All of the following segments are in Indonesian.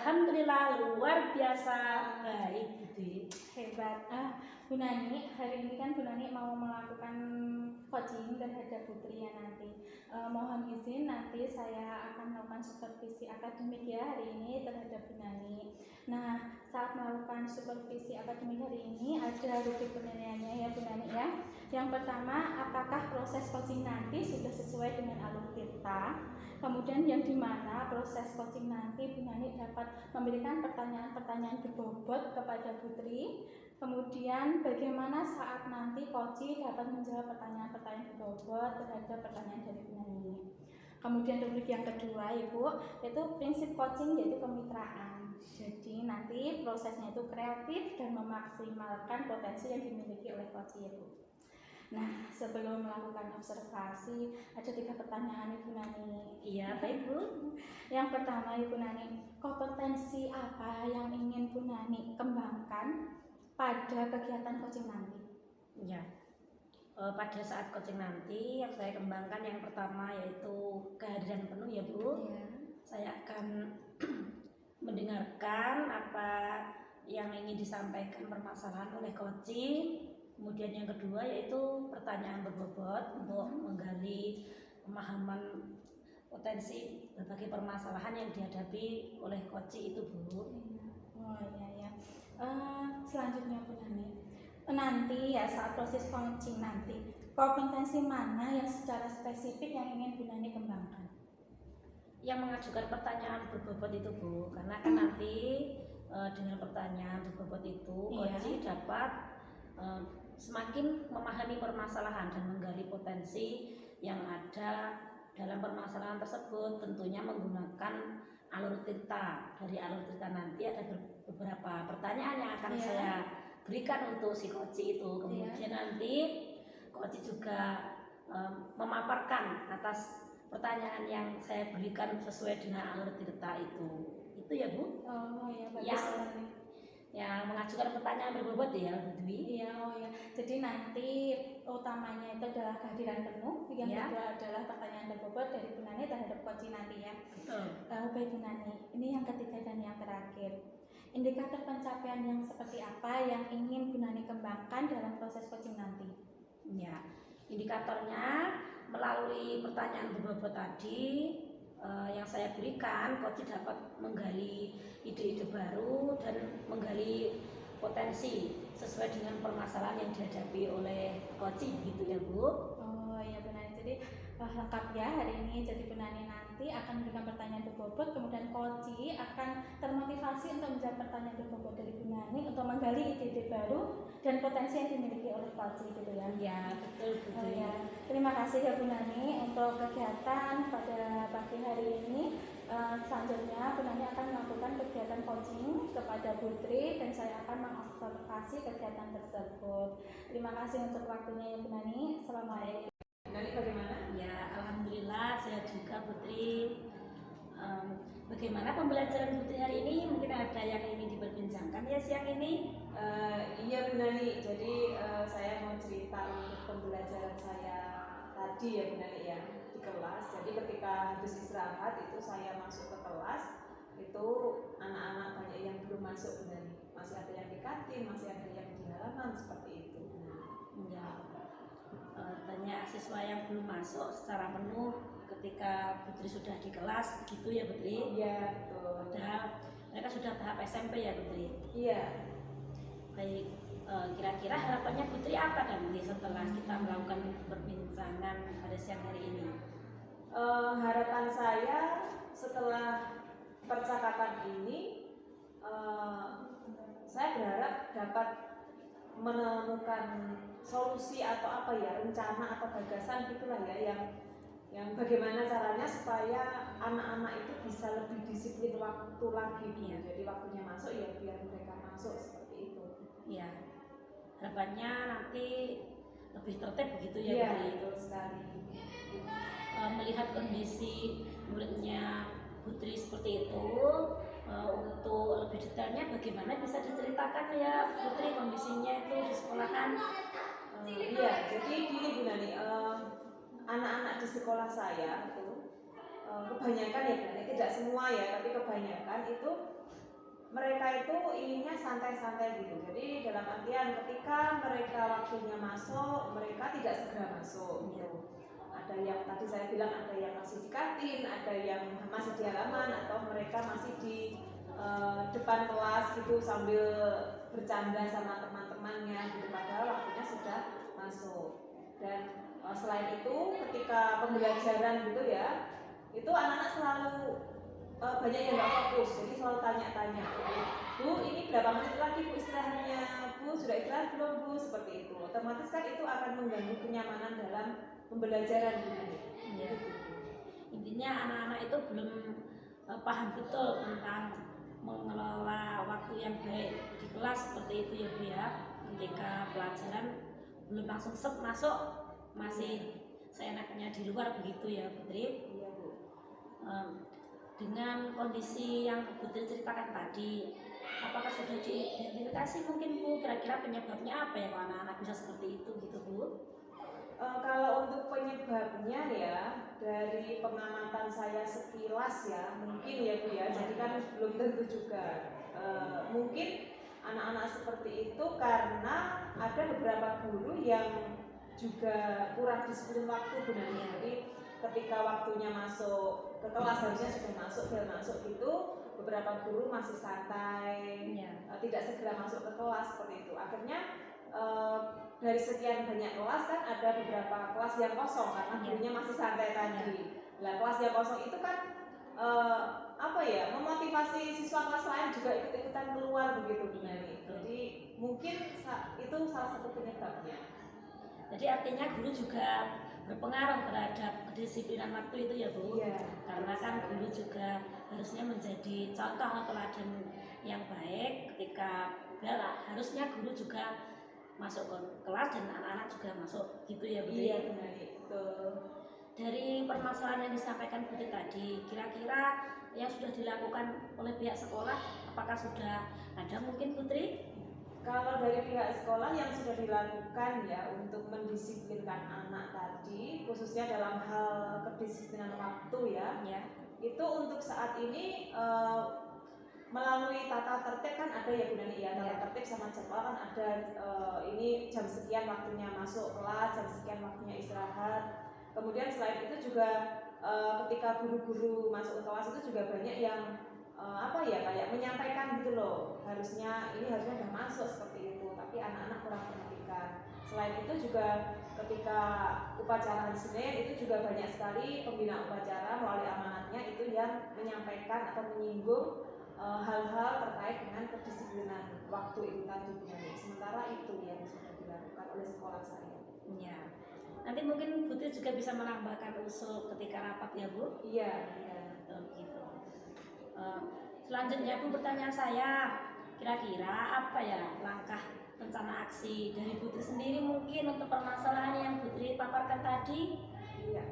Alhamdulillah luar biasa baik Budi. Hebat. Bu Nani, hari ini kan Bu Nani mau melakukan coaching terhadap putri ya nanti. Mohon izin nanti saya akan melakukan supervisi akademik ya hari ini terhadap Bu Nani. Nah, saat melakukan supervisi akademik hari ini ada rubrik penilaiannya ya Bu Nani ya. Yang pertama, apakah proses coaching nanti sudah sesuai dengan alur tirta? Kemudian yang dimana proses coaching nanti Bu Nani dapat memberikan pertanyaan-pertanyaan berbobot kepada putri. Kemudian bagaimana saat nanti coach dapat menjawab pertanyaan-pertanyaan berbobot terhadap pertanyaan dari Bu Nani. Kemudian rubrik yang kedua Ibu, yaitu prinsip coaching yaitu kemitraan. Jadi nanti prosesnya itu kreatif dan memaksimalkan potensi yang dimiliki oleh coach Ibu. Nah, sebelum melakukan observasi, ada 3 pertanyaan Ibu Nani. Iya, baik Bu. Yang pertama Ibu Nani, kompetensi apa yang ingin Bu Nani kembangkan pada kegiatan coaching nanti? Ya, pada saat coaching nanti yang saya kembangkan yang pertama yaitu kehadiran penuh ya Bu. Ya. Saya akan mendengarkan apa yang ingin disampaikan permasalahan oleh coaching. Kemudian yang kedua yaitu pertanyaan berbobot untuk menggali pemahaman potensi berbagai permasalahan yang dihadapi oleh coaching itu Bu. Oh iya ya. Selanjutnya Bu Nani, nanti ya saat proses coaching nanti kompetensi mana yang secara spesifik yang ingin Bu Nani kembangkan? Yang mengajukan pertanyaan berbobot itu Bu, karena kan nanti dengan pertanyaan berbobot itu coaching dapat semakin memahami permasalahan dan menggali potensi yang ada dalam permasalahan tersebut, tentunya menggunakan alur tirta. Dari alur tirta nanti ada beberapa pertanyaan yang akan saya berikan untuk si coach itu. Kemudian nanti coach juga memaparkan atas pertanyaan yang saya berikan sesuai dengan alur tirta itu ya Bu. Oh ya, bagus. Yang mengajukan pertanyaan berbobot ya Bu Dwi. Iya, oh ya. Jadi nanti utamanya itu adalah kehadiran penuh, yang kedua adalah pertanyaan berbobot dari Bu Nani terhadap coaching nanti ya. Betul. Baik Bu Nani, ini yang ketiga dan yang terakhir. Indikator pencapaian yang seperti apa yang ingin Bu Nani kembangkan dalam proses coaching nanti? Ya, indikatornya melalui pertanyaan berbobot tadi yang saya berikan, coach dapat menggali ide-ide baru dan menggali potensi sesuai dengan permasalahan yang dihadapi oleh coach gitu ya Bu. Oh iya Bu Nani, jadi lengkap ya hari ini. Jadi Bu Nani nanti akan memberikan pertanyaan berbobot, kemudian coach akan termotivasi untuk menjawab pertanyaan berbobot dari Bu Nani untuk menggali ide-ide baru dan potensi yang dimiliki oleh coach gitu ya. Ya betul Bu. Oh ya, terima kasih ya Bu Nani untuk kegiatan pada pagi hari ini. Selanjutnya Bu Nani akan melakukan kegiatan coaching kepada putri dan saya akan mengobservasi kegiatan tersebut. Terima kasih untuk waktunya ya Bu Nani. Assalamualaikum. Nani bagaimana? Ya alhamdulillah saya juga Putri. Bagaimana pembelajaran Putri hari ini? Mungkin ada yang ingin diperbincangkan ya siang ini? Iya Bu Nani, jadi saya mau cerita untuk pembelajaran saya tadi ya Bu Nani ya di kelas. Jadi ketika habis istirahat itu saya masuk ke kelas, itu anak-anak banyak yang belum masuk Bu Nani. Masih ada yang di kantin, masih ada yang di halaman seperti itu. Ya, banyak siswa yang belum masuk secara penuh ketika Putri sudah di kelas, gitu ya Putri? Iya betul. Padahal mereka sudah tahap SMP ya Putri? Iya. Baik, kira-kira harapannya Putri apa nanti setelah kita melakukan perbincangan pada siang hari ini? Harapan saya setelah percakapan ini, saya berharap dapat menemukan solusi atau apa ya, rencana atau gagasan gitulah ya, yang bagaimana caranya supaya anak-anak itu bisa lebih disiplin waktu lagi ya. Jadi waktunya masuk ya biar mereka masuk seperti itu. Ya, harapannya nanti lebih tertib begitu ya. Iya, betul sekali. Melihat kondisi muridnya Putri seperti itu, untuk lebih detailnya bagaimana bisa diceritakan ya Putri kondisinya itu di sekolahan? Iya, jadi gini Bu Nani, anak-anak di sekolah saya itu kebanyakan ya Bu Nani, tidak semua ya, tapi kebanyakan itu mereka itu inginnya santai-santai gitu. Jadi dalam artian ketika mereka waktunya masuk, mereka tidak segera masuk gitu. Ada yang tadi saya bilang ada yang masih di kantin, ada yang masih di halaman, atau mereka masih di depan kelas gitu sambil bercanda sama teman-temannya gitu, padahal waktunya sudah masuk. Dan selain itu ketika pembelajaran gitu ya, itu anak-anak selalu banyak yang nggak fokus, jadi selalu tanya-tanya, Bu ini berapa menit lagi Bu istirahatnya, Bu sudah istirahat belum Bu, seperti itu. Otomatis kan itu akan mengganggu kenyamanan dalam pembelajaran ya. Intinya anak-anak itu belum paham betul tentang mengelola waktu yang baik di kelas seperti itu ya Bu ya. Ketika pelajaran belum langsung masuk, masih seenaknya di luar begitu ya Putri. Iya Bu. Dengan kondisi yang Putri ceritakan tadi, apakah sudah diidentifikasi mungkin Bu kira-kira penyebabnya apa ya kalau anak-anak bisa seperti itu gitu Bu? Kalau untuk penyebabnya ya, dari pengamatan saya sekilas ya, mungkin ya Bu ya, jadi kan belum tentu juga. Mungkin anak-anak seperti itu karena ada beberapa guru yang juga kurang disiplin waktu benar. Jadi ketika waktunya masuk ke kelas harusnya sudah masuk gitu, beberapa guru masih santai, tidak segera masuk ke kelas seperti itu. Akhirnya dari sekian banyak kelas kan ada beberapa kelas yang kosong karena gurunya masih santai tadi. Nah, kelas yang kosong itu kan memotivasi siswa kelas lain juga ikut-ikutan keluar begitu Bu Nani. Jadi mungkin itu salah satu penyebabnya. Jadi artinya guru juga berpengaruh terhadap kedisiplinan waktu itu ya Bu. Iya. Karena kan guru juga harusnya menjadi contoh atau teladan yang baik ketika harusnya guru juga masuk ke kelas dan anak-anak juga masuk gitu ya Bu. Iya benar itu. Dari permasalahan yang disampaikan Putri tadi, kira-kira yang sudah dilakukan oleh pihak sekolah apakah sudah ada mungkin Putri? Kalau dari pihak sekolah yang sudah dilakukan ya untuk mendisiplinkan anak tadi, khususnya dalam hal kedisiplinan waktu ya. Itu untuk saat ini melalui tata tertib kan ada ya Bu Nani ya, tata tertib sama jadwal kan ada, ini jam sekian waktunya masuk kelas, jam sekian waktunya istirahat. Kemudian selain itu juga ketika guru-guru masuk ke kelas itu juga banyak yang kayak menyampaikan gitu loh, harusnya udah masuk seperti itu, tapi anak-anak kurang perhatikan. Selain itu juga ketika upacara hari Senin itu juga banyak sekali pembina upacara melalui amanatnya itu yang menyampaikan atau menyinggung hal-hal terkait dengan kedisiplinan waktu itu tadi. Sementara itu yang sudah dilakukan oleh sekolah saya. Iya. Nanti mungkin Putri juga bisa menambahkan usul ketika rapat ya Bu? Iya. Gitu. Selanjutnya Bu, pertanyaan saya, kira-kira apa ya langkah rencana aksi dari Putri sendiri mungkin untuk permasalahan yang Putri paparkan tadi? Iya.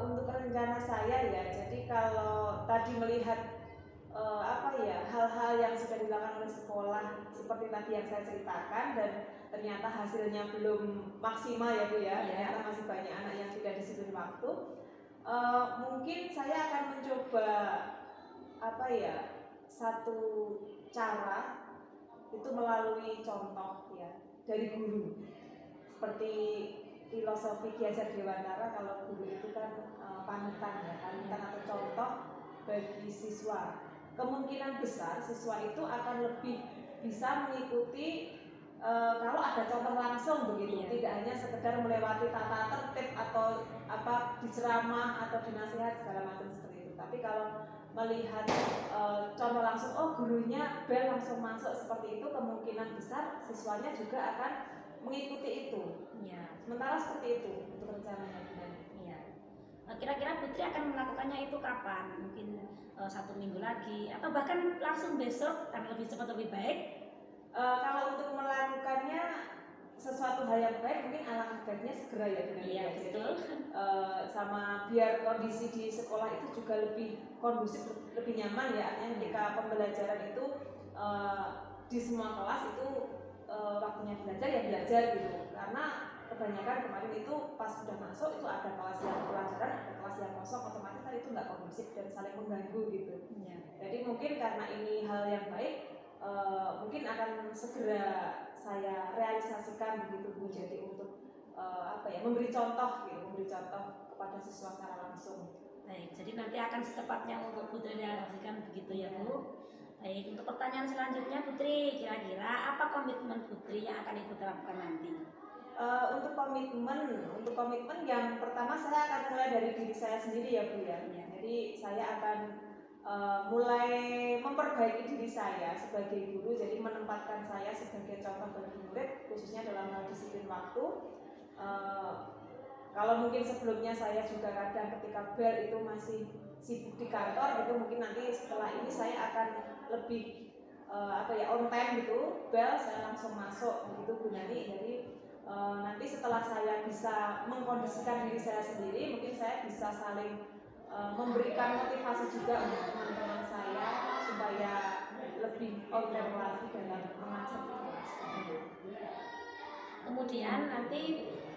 Untuk rencana saya ya, jadi kalau tadi melihat hal-hal yang sudah dilakukan oleh sekolah seperti tadi yang saya ceritakan dan ternyata hasilnya belum maksimal ya Bu ya, ternyata masih banyak anak yang tidak disiplin waktu. Mungkin saya akan mencoba satu cara itu melalui contoh ya dari guru, seperti filosofi Ki Hajar Dewantara, kalau guru itu kan panutan atau contoh bagi siswa. Kemungkinan besar siswa itu akan lebih bisa mengikuti kalau ada contoh langsung begitu, tidak hanya sekedar melewati tata tertib atau diceramah atau dinasihat segala macam seperti itu. Tapi kalau melihat contoh langsung, gurunya bel langsung masuk seperti itu, kemungkinan besar siswanya juga akan mengikuti itu. Sementara seperti itu untuk rencananya. Kira-kira Putri akan melakukannya itu kapan? Mungkin 1 minggu lagi atau bahkan langsung besok karena lebih cepat lebih baik? Kalau untuk melakukannya sesuatu hal yang baik mungkin alangkah baiknya segera ya Bu. Iya betul. Sama biar kondisi di sekolah itu juga lebih kondusif, lebih nyaman ya. Artinya ketika pembelajaran itu di semua kelas itu waktunya belajar ya belajar gitu. Karena kebanyakan kemarin itu pas sudah masuk itu ada kelas yang pelajaran, ada kelas yang kosong, otomatis kan itu nggak kondusif dan saling mengganggu gitu. Jadi mungkin karena ini hal yang baik, mungkin akan segera saya realisasikan begitu Bu. Jadi untuk memberi contoh gitu, memberi contoh kepada siswa secara langsung. Baik, jadi nanti akan secepatnya untuk Putri realisasikan begitu ya Bu. Baik, untuk pertanyaan selanjutnya Putri, kira-kira apa komitmen Putri yang akan Ibu terapkan nanti? Untuk komitmen yang pertama saya akan mulai dari diri saya sendiri ya Bu ya. Jadi saya akan mulai memperbaiki diri saya sebagai guru, jadi menempatkan saya sebagai contoh bagi murid khususnya dalam hal disiplin waktu. Kalau mungkin sebelumnya saya juga kadang ketika bel itu masih sibuk di kantor gitu, mungkin nanti setelah ini saya akan lebih on time gitu, bel saya langsung masuk begitu Bu Nani. Jadi nanti setelah saya bisa mengkondisikan diri saya sendiri, mungkin saya bisa saling memberikan motivasi juga untuk teman-teman saya supaya lebih on time lagi dalam mengajar di kelas. Kemudian nanti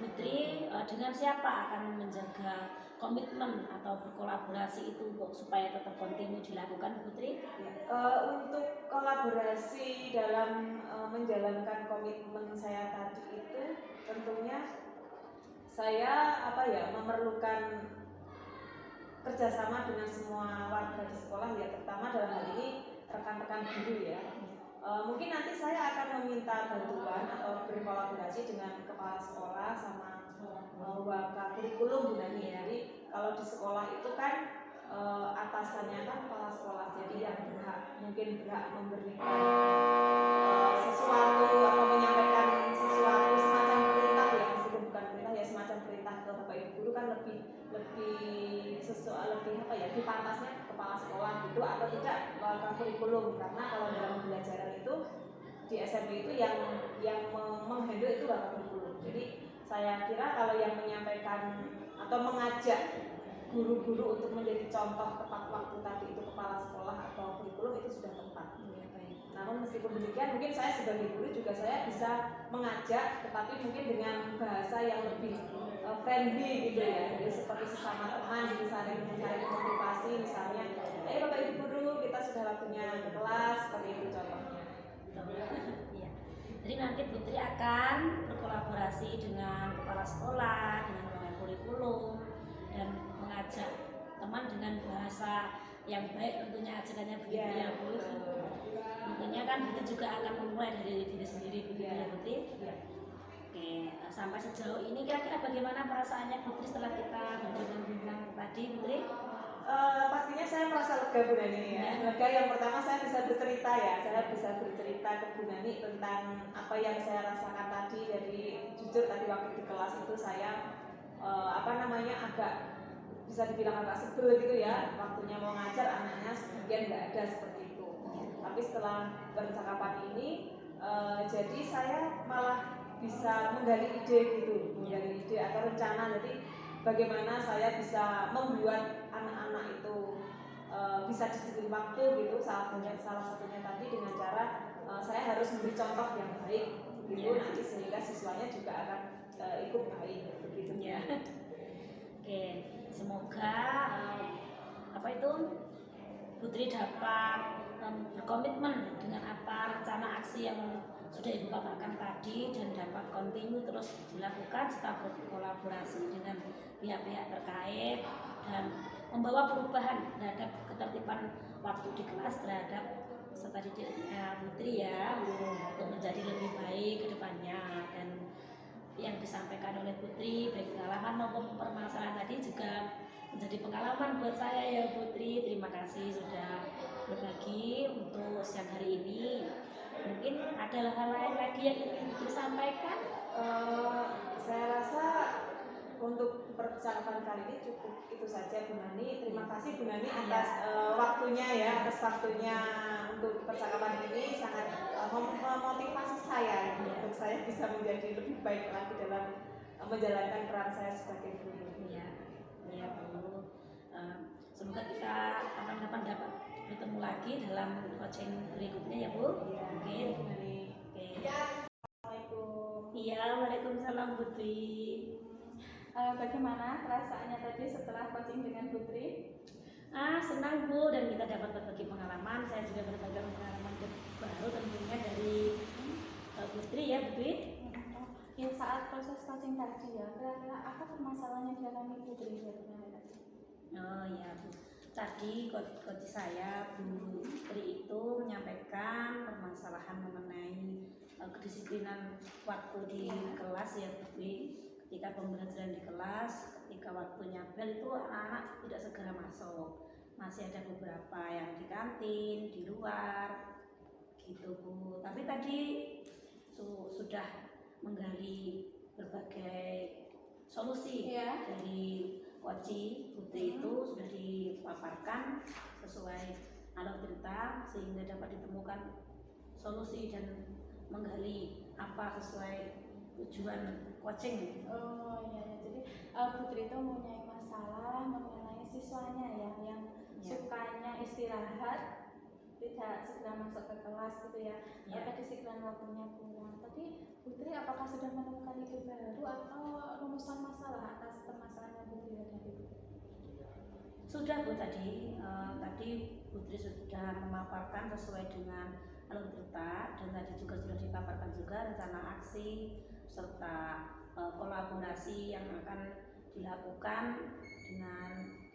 Putri dengan siapa akan menjaga komitmen atau berkolaborasi itu supaya tetap kontinu dilakukan Putri? Untuk kolaborasi dalam menjalankan komitmen saya tadi itu tentunya saya memerlukan kerjasama dengan semua warga di sekolah ya, terutama dalam hal ini rekan-rekan guru ya. Mungkin nanti saya akan meminta bantuan atau berkolaborasi dengan kepala sekolah sama waka kurikulum Bu Nani. Jadi kalau di sekolah itu kan atasannya kan kepala sekolah, jadi yang mungkin berhak memberikan sesuatu atau menyampaikan sesuatu semacam perintah ya, meskipun bukan perintah ya, semacam perintah ke Bapak Ibu guru kan lebih dipantasnya kepala sekolah gitu atau tidak waka kurikulum, karena kalau dalam pembelajaran itu di SMP itu yang menghandle itu waka kurikulum. Jadi saya kira kalau yang menyampaikan atau mengajak guru-guru untuk menjadi contoh tepat waktu tadi itu kepala sekolah atau kurikulum itu sudah tepat. Namun meskipun demikian mungkin saya sebagai guru juga saya bisa mengajak, tetapi mungkin dengan bahasa yang lebih friendly gitu ya. Jadi seperti sesama teman, jadi saling motivasi, misalnya, ayo Bapak Ibu guru kita sudah waktunya ke kelas, seperti itu contohnya. Ya. Jadi nanti Putri akan berkolaborasi dengan kepala sekolah, dengan waka kurikulum, dan mengajak teman dengan bahasa yang baik, tentunya ajakannya begitu ya Bu. Tentunya kan itu juga akan memulai dari diri sendiri begitu ya Putri. Oke, sampai sejauh ini kira-kira bagaimana perasaannya Putri setelah kita berbincang tadi Putri? Pastinya saya merasa lega Bu Nani ya. Lega yang pertama saya bisa bercerita ya, saya bisa bercerita ke Bu Nani tentang apa yang saya rasakan tadi. Jadi jujur tadi waktu di kelas itu saya agak bisa dibilang agak sebel gitu ya, waktunya mau ngajar anaknya sebagian nggak ada seperti itu. Tapi setelah percakapan ini jadi saya malah bisa menggali ide gitu, menggali ide atau rencana. Jadi bagaimana saya bisa membuat anak-anak itu bisa disiplin waktu gitu, salah satunya tadi dengan cara saya harus memberi contoh yang baik gitu, nanti sehingga siswanya juga akan ikut baik begitu ya. Oke, semoga Putri dapat berkomitmen dengan apa rencana aksi yang sudah Ibu paparkan tadi dan dapat kontinu terus dilakukan serta berkolaborasi dengan pihak-pihak terkait dan membawa perubahan terhadap ketertiban waktu di kelas terhadap peserta didiknya Putri ya, untuk menjadi lebih baik ke depannya. Dan yang disampaikan oleh Putri baik pengalaman maupun permasalahan tadi juga menjadi pengalaman buat saya ya Putri. Terima kasih sudah berbagi untuk siang hari ini. Mungkin ada hal lain lagi yang ingin disampaikan? Saya rasa untuk percakapan kali ini cukup itu saja Bu Nani. Terima kasih Bu Nani atas waktunya ya, atas waktunya untuk percakapan ini sangat memotivasi saya untuk saya bisa menjadi lebih baik lagi dalam menjalankan peran saya sebagai guru. Iya Bu. Semoga kita kapan-kapan dapat bertemu lagi dalam coaching berikutnya ya Bu. Oke. Assalamualaikum. Iya, waalaikumsalam Bu. Putri. Bagaimana perasaannya tadi setelah coaching dengan Putri? Senang Bu, dan kita dapat berbagi pengalaman. Saya juga berbagi pengalaman baru tentunya dari Putri ya, Putri. Ya, saat proses coaching tadi ya, kira-kira apa permasalahan yang dialami Putri ya? Oh ya Bu, tadi coach saya Bu Putri itu menyampaikan permasalahan mengenai kedisiplinan waktu di kelas ya Putri. Ketika pembelajaran di kelas, ketika waktunya bel itu anak-anak tidak segera masuk, masih ada beberapa yang di kantin, di luar gitu Bu. Tapi tadi sudah menggali berbagai solusi dari Koci Putri itu sudah dipaparkan sesuai alur cerita sehingga dapat ditemukan solusi dan menggali apa sesuai tujuan coaching. Oh iya, jadi Putri itu mempunyai masalah mengenai siswanya ya yang sukanya istirahat, tidak segera masuk ke kelas gitu ya. Kedisiplinan waktunya kurang. Tapi Putri apakah sudah menemukan ide baru atau rumusan masalah atas permasalahan yang Putri hadapi? Sudah Bu, tadi Putri sudah memaparkan sesuai dengan alur cerita, dan tadi juga sudah dipaparkan juga rencana aksi serta kolaborasi yang akan dilakukan dengan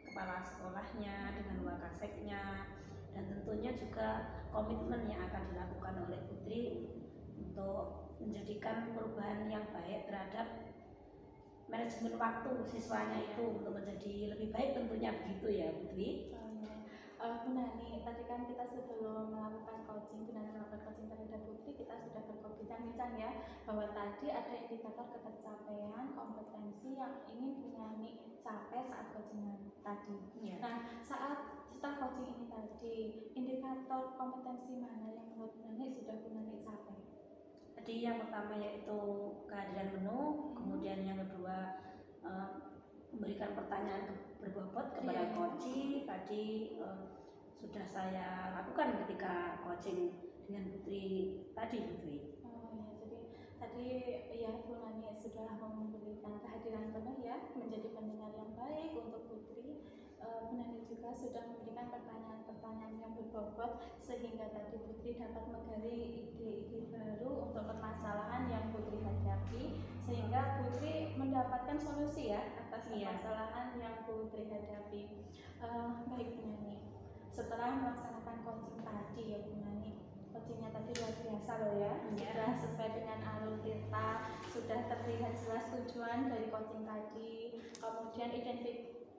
kepala sekolahnya, dengan wakaseknya, dan tentunya juga komitmen yang akan dilakukan oleh Putri untuk menjadikan perubahan yang baik terhadap manajemen waktu siswanya itu untuk menjadi lebih baik tentunya, begitu ya Putri. Bu Nani, tadi kan kita sebelum melakukan coaching, terhadap Putri, kita sudah berbincang-bincang ya bahwa tadi ada indikator ketercapaian kompetensi yang ingin Bu Nani capai saat coaching tadi. Nah, setelah coaching ini tadi, indikator kompetensi mana yang menurut Bu Nani sudah Bu Nani capai? Tadi yang pertama yaitu kehadiran menu, kemudian yang kedua memberikan pertanyaan berbobot kepada coach. Tadi sudah saya lakukan ketika coaching dengan Putri tadi, Putri. Jadi tadi ya Bu Nani sudah memberikan kehadiran penuh ya, menjadi pendengar yang baik untuk Putri. Bu Nani juga sudah memberikan pertanyaan-pertanyaan yang berbobot sehingga tadi Putri dapat menggali ide-ide baru untuk permasalahan yang Putri hadapi, sehingga Putri mendapatkan solusi ya atas permasalahan yang Putri hadapi. Baik Bu Nani, setelah melaksanakan coaching tadi ya Bu Nani, coachingnya tadi luar biasa loh ya, sudah sesuai dengan alur cerita, sudah terlihat jelas tujuan dari coaching tadi, kemudian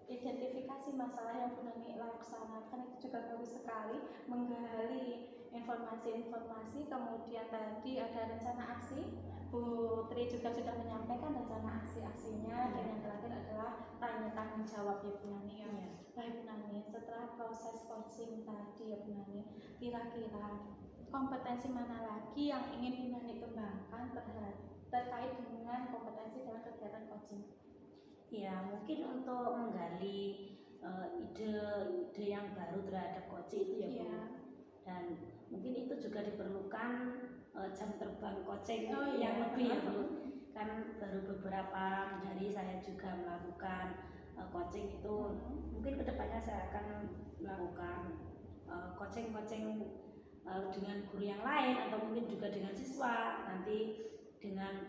identifikasi masalah yang Bu Nani laksanakan itu juga bagus sekali, menggali informasi-informasi, kemudian tadi ada rencana aksi. Putri juga sudah menyampaikan rencana aksi-aksinya, dan yang terakhir adalah tanya tanggung jawab ya Bu Nani ya. Baik Bu Nani, setelah proses coaching tadi ya Bu Nani, kira-kira kompetensi mana lagi yang ingin Bu Nani kembangkan terkait dengan kompetensi dalam kegiatan coaching? Ya, mungkin untuk menggali ide-ide yang baru terhadap coaching itu ya Bu. Dan mungkin itu juga diperlukan jam terbang coaching yang lebih ya Bu. Kan baru beberapa hari saya juga melakukan coaching itu. Mungkin kedepannya saya akan melakukan coaching-coaching dengan guru yang lain, atau mungkin juga dengan siswa. Nanti dengan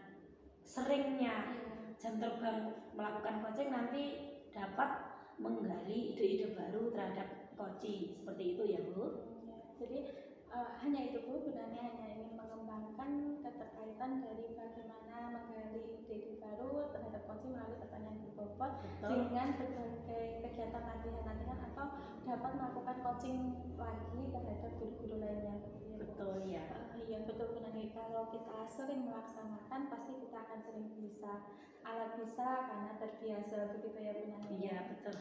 seringnya jam terbang melakukan coaching nanti dapat menggali ide-ide baru terhadap coaching, seperti itu ya Bu. Jadi hanya itu Bu, sebenarnya hanya ingin mengembangkan keterkaitan dari bagaimana menggali ide-ide baru terhadap coaching melalui pertanyaan berbobot dengan berbagai kegiatan latihan-latihan, atau dapat melakukan coaching lagi terhadap guru-guru lainnya. Betul ya. Iya betul Bu Nani, kalau kita sering melaksanakan pasti kita akan sering bisa. Alat bisa karena terbiasa, begitu ya Bu Nani. Iya betul.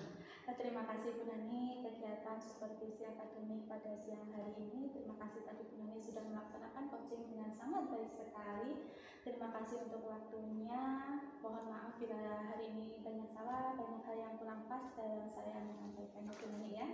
Terima kasih Bu Nani kegiatan supervisi akademik pada siang hari ini. Terima kasih tadi Bu Nani sudah melaksanakan coaching dengan sangat baik sekali. Terima kasih untuk waktunya. Mohon maaf bila hari ini banyak salah, banyak hal yang kurang pas dalam saya menyampaikan Bu Nani ya.